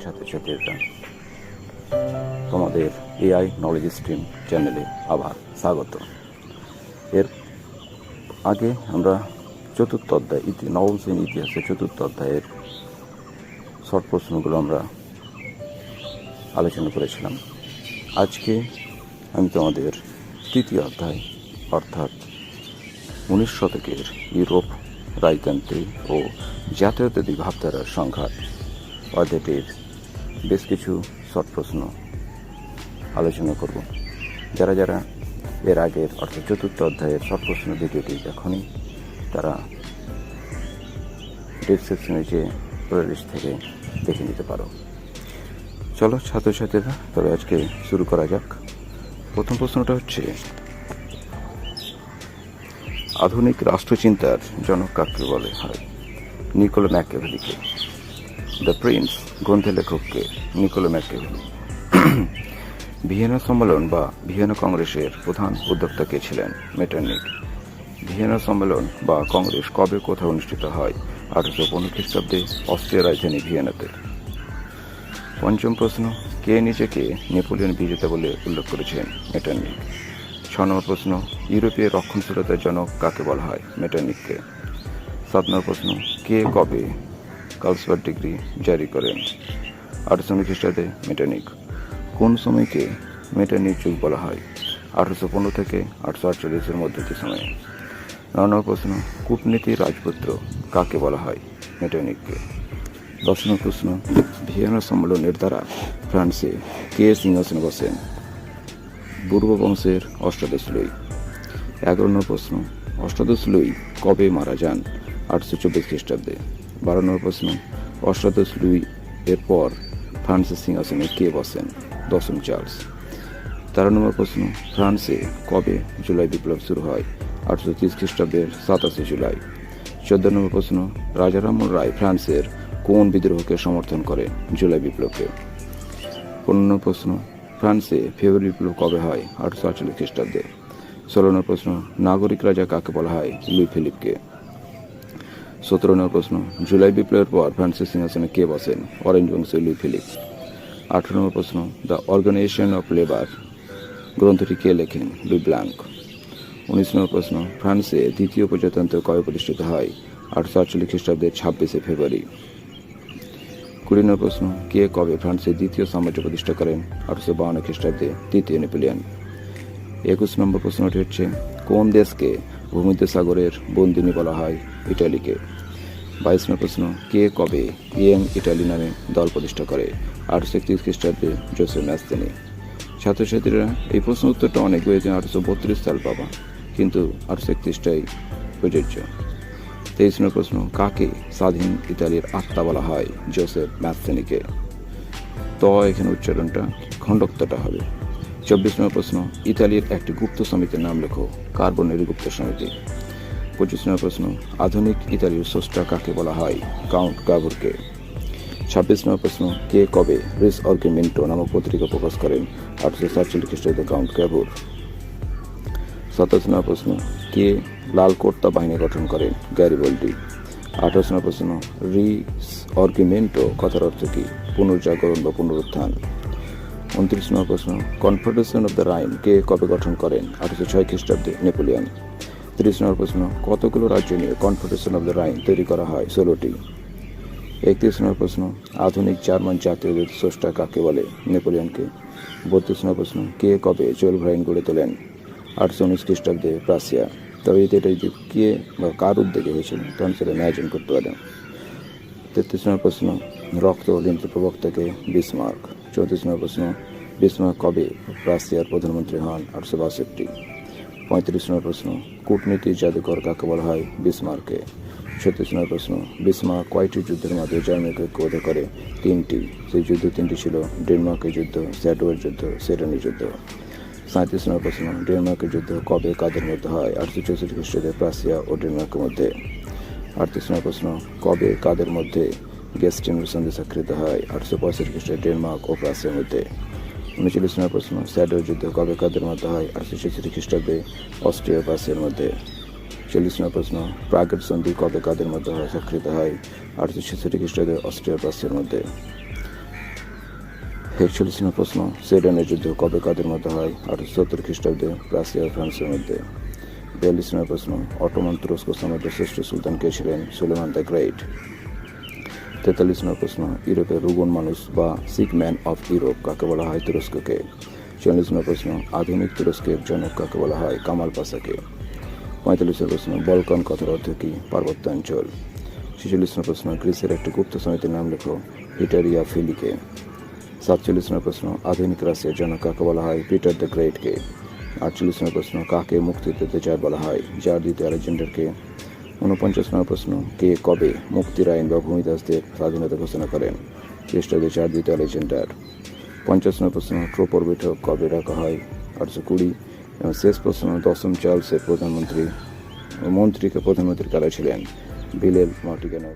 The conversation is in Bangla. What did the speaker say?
ছাত্রছাত্রীরা, তোমাদের এআই নলেজ স্ট্রিম চ্যানেলে আবার স্বাগত। এর আগে আমরা চতুর্থ অধ্যায় নবম শ্রেণী ইতিহাসের চতুর্থ অধ্যায়ের শর্ট প্রশ্নগুলো আমরা আলোচনা করেছিলাম। আজকে আমি তোমাদের তৃতীয় অধ্যায় অর্থাৎ 19 শতকের ইউরোপ রাজতন্ত্রী ও জাতীয়তাবাদী ভাবধারার সংঘাত অধ্যায়টির বেশ কিছু শর্ট প্রশ্ন আলোচনা করব। যারা যারা এর আগের অর্থাৎ চতুর্থ অধ্যায়ের শর্ট প্রশ্ন ভিডিওটি দেখনি তারা ডিসক্রিপশনে যে প্লেলিস্ট থেকে দেখে নিতে পারো। চলো ছাত্রছাত্রীরা, তবে আজকে শুরু করা যাক। প্রথম প্রশ্নটা হচ্ছে, আধুনিক রাষ্ট্রচিন্তার জনক কাকে বলে হয়? নিকোলো ম্যাকিয়াভেলিকে। দ্য প্রিন্স গ্রন্থের লেখককে? Nicolás Machiavelli. ভিয়েনা সম্মেলন বা ভিয়েনা কংগ্রেসের প্রধান উদ্যোক্তা কে ছিলেন? মেটারনিখ। ভিয়েনা সম্মেলন বা কংগ্রেস কবে কোথায় অনুষ্ঠিত হয়? 1815 খ্রিস্টাব্দে অস্ট্রিয়ার রাজধানী ভিয়েনাতে। পঞ্চম প্রশ্ন, কে নিজেকে নেপোলিয়ন বিজেতা বলে উল্লেখ করেছেন? মেটারনিখ। 6 নম্বর প্রশ্ন, ইউরোপীয় রক্ষণশীলতার জনক কাকে বলা হয়? মেটারনিখকে। 7 নম্বর প্রশ্ন, কে কবে কার্লসবার্গ ডিগ্রি জারি করেন? 1819 খ্রিস্টাব্দে মেটারনিখ। কোন সময়কে মেটারনিখ যুগ বলা হয়? 1815 থেকে 1848 মধ্যবর্তী সময়ে। 9 নম্বর প্রশ্ন, কূটনীতির রাজপুত্র কাকে বলা হয়? মেটারনিখকে। 10 নম্বর প্রশ্ন, ভিয়েনা সম্মেলনের দ্বারা ফ্রান্সে কে সিংহাসনে বসেন? বুর্ব বংশের অষ্টাদশ লুই। 11 নম্বর প্রশ্ন, অষ্টাদশ লুই কবে মারা যান? 1824 খ্রিস্টাব্দে। 12 নম্বর প্রশ্ন, অষ্টাদশ লুই এর পর ফ্রান্সের সিংহাসনে কে বসেন? দশম চার্লস। 13 নম্বর প্রশ্ন, ফ্রান্সে কবে জুলাই বিপ্লব শুরু হয়? 1830 খ্রিস্টাব্দের 27 জুলাই। 14 নম্বর প্রশ্ন, রাজা রামমোহন রায় ফ্রান্সের কোন বিদ্রোহকে সমর্থন করেন? জুলাই বিপ্লবকে। 15 নম্বর প্রশ্ন, ফ্রান্সে ফেব্রুয়ারি বিপ্লব কবে হয়? 1848 খ্রিস্টাব্দে। 16 নম্বর প্রশ্ন, নাগরিক রাজা কাকে বলা হয়? লুই ফিলিপকে। 17 নম্বর প্রশ্ন, জুলাই বিপ্লবের পর ফ্রান্সের সিংহাসনে কে বসেন? অরেঞ্জ বংশের লুই ফিলিপ। 18 নম্বর প্রশ্ন, দ্য অর্গানাইজেশন অফ লেবার গ্রন্থটি কে লেখেন? Luis blank. 19 নম্বর প্রশ্ন, ফ্রান্সে দ্বিতীয় প্রজাতন্ত্র কবে প্রতিষ্ঠিত হয়? 1848 খ্রিস্টাব্দের 26 ফেব্রুয়ারি। 20 নম্বর প্রশ্ন, কে কবে ফ্রান্সের দ্বিতীয় সাম্রাজ্য প্রতিষ্ঠা করেন? 1852 খ্রিস্টাব্দে তৃতীয় নেপোলিয়ন। 21 নম্বর প্রশ্নটি হচ্ছে, কোন দেশকে ভূমধ্যসাগরের বন্দিনী বলা হয়? ইটালিকে। 22 নম্বর প্রশ্ন, কে কবে ইয়ং ইটালি নামে দল প্রতিষ্ঠা করে? 1831 খ্রিস্টাব্দে জোসেফ ম্যাসতিনি। ছাত্রছাত্রীরা, এই প্রশ্ন উত্তরটা অনেক হয়েছে 1832 সাল পাবা, কিন্তু 1831টাই প্রযোজ্য। 23 নম্বর প্রশ্ন, কাকে স্বাধীন ইতালির আত্মা বলা হয়? জোসেফ ম্যাসতিনিকে। তো এখানে উচ্চারণটা খণ্ডক্তটা হবে। 24 নম্বর প্রশ্ন, ইতালির একটি গুপ্ত সমিতির নাম লেখো। কার্বনের গুপ্ত সমিতি। 25 নম্বর প্রশ্ন, আধুনিক ইতালির স্রষ্টা কাকে বলা হয়? কাউন্ট কাভুরকে। 26 নম্বর প্রশ্ন, কে কবে রিস অর্গিমেন্টো নামক পত্রিকা প্রকাশ করেন? 1847 খ্রিস্টাব্দে কাউন্ট কাভুর। 27 নম্বর প্রশ্ন, কে লাল কোর্তা বাহিনী গঠন করেন? গ্যারিবল্ডি। 28 নম্বর প্রশ্ন, রিস অর্গিমেন্টো কথার অর্থ কি? পুনর্জাগরণ বা পুনরুত্থান। 29 নম্বর প্রশ্ন, কনফেডারেশন অফ দ্য রাইন কে কবে গঠন করেন? 1806 খ্রিস্টাব্দে নেপোলিয়ন। 30 নম্বর প্রশ্ন, কতগুলো রাজ্য নিয়ে কনফেডারেশন অফ দ্য রাইন তৈরি করা হয়? 16টি। 31 নম্বর প্রশ্ন, আধুনিক জার্মান জাতীয়তাবাদের স্রষ্টা কাকে বলে? নেপোলিয়নকে। 32 নম্বর প্রশ্ন, কে কবে জোলভ্রাইন গড়ে তোলেন? 1819 খ্রিস্টাব্দে প্রাসিয়া। তবে এটা যদি কে বা কার উদ্যোগে হয়েছিল তখন সেটা ইম্যাজিন করতে পারেন। 33 নম্বর প্রশ্ন, রক্ত ও লিন্তের প্রবক্তাকে? বিসমার্ক। 34 নম্বর প্রশ্ন, বিসমার্ক কবে প্রাসিয়ার প্রধানমন্ত্রী হন? 1862। 35 নম্বর প্রশ্ন, কূটনীতির জাদুকর কাকে বলা হয়? বিসমার্ককে। 36 নম্বর প্রশ্ন, বিসমার্ক কয়টি যুদ্ধের মাধ্যমে জার্মানিকে ঐক্যবদ্ধ করে? 3টি। সেই যুদ্ধ 3টি ছিল ডেনমার্কের যুদ্ধ, স্যাডোয়ের যুদ্ধ, সেডানি যুদ্ধ। 37 নম্বর প্রশ্ন, ডেনমার্কের যুদ্ধ কবে কাদের মধ্যে হয়? 1864 খ্রিস্টাব্দে প্রাসিয়া ও ডেনমার্কের মধ্যে। 38 নম্বর প্রশ্ন, কবে কাদের মধ্যে গেস্টিনের সন্ধি স্বাক্ষরিত হয়? 1865 খ্রিস্টাব্দে ডেনমার্ক ও প্রাসিয়ার মধ্যে। 39 নম্বর প্রশ্ন, স্যাডোয়ের যুদ্ধ কবে কাদের মধ্যে হয়? 1866 খ্রিস্টাব্দে অস্ট্রিয়া প্রাসিয়ার মধ্যে। 40 নম্বর প্রশ্ন, প্রাগের সন্ধি কবে কাদের মধ্যে স্বাক্ষরিত হয়? 1866 খ্রিস্টাব্দে অস্ট্রিয়া প্রাসিয়ার মধ্যে। 41 নম্বর প্রশ্ন, সেডানের যুদ্ধ কবে কাদের মধ্যে হয়? 1870 খ্রিস্টাব্দে রাশিয়া ও ফ্রান্সের মধ্যে। 42 নম্বর প্রশ্ন, অটোমান তুরস্ক সাম্রাজ্যের শ্রেষ্ঠ সুলতান কে ছিলেন? Suleiman the great. 43 নম্বর প্রশ্ন, ইউরোপের রুবন মানুষ বা সিক ম্যান অফ ইউরোপ কাকে বলা হয়? তুরস্ককে। 44 নম্বর প্রশ্ন, আধুনিক তুরস্কের জনক কাকে বলা হয়? কামাল পাশাকে। 45 নম্বর প্রশ্ন, বলকান কথার অর্থ কি? পার্বত্যাঞ্চল। 46 নম্বর প্রশ্ন, গ্রিসের একটি গুপ্ত সমিতির নাম লেখো। হিটারিয়া ফিলিকে। 47 নম্বর প্রশ্ন, আধুনিক রাশিয়ার জনক কাকে বলা হয়? Peter the গ্রেটকে। 48 নম্বর প্রশ্ন, কাকে মুক্তি দিতে চায় বলা হয়? জার দ্বিতীয় আলেকজান্ডারকে। 49 নম্বর প্রশ্ন, কে কবে মুক্তির আইন বা ভূমিদাসদের স্বাধীনতা ঘোষণা করেন? খ্রিস্টাব্দে জার দ্বিতীয় আলেকজান্ডার। 50 নম্বর প্রশ্ন, ট্রোপর বৈঠক কবে ডাকা হয়? 1820। এবং শেষ প্রশ্ন, দশম চার্লসের মন্ত্রীকে প্রধানমন্ত্রী কারা ছিলেন? বিলেল মার্টিগানো।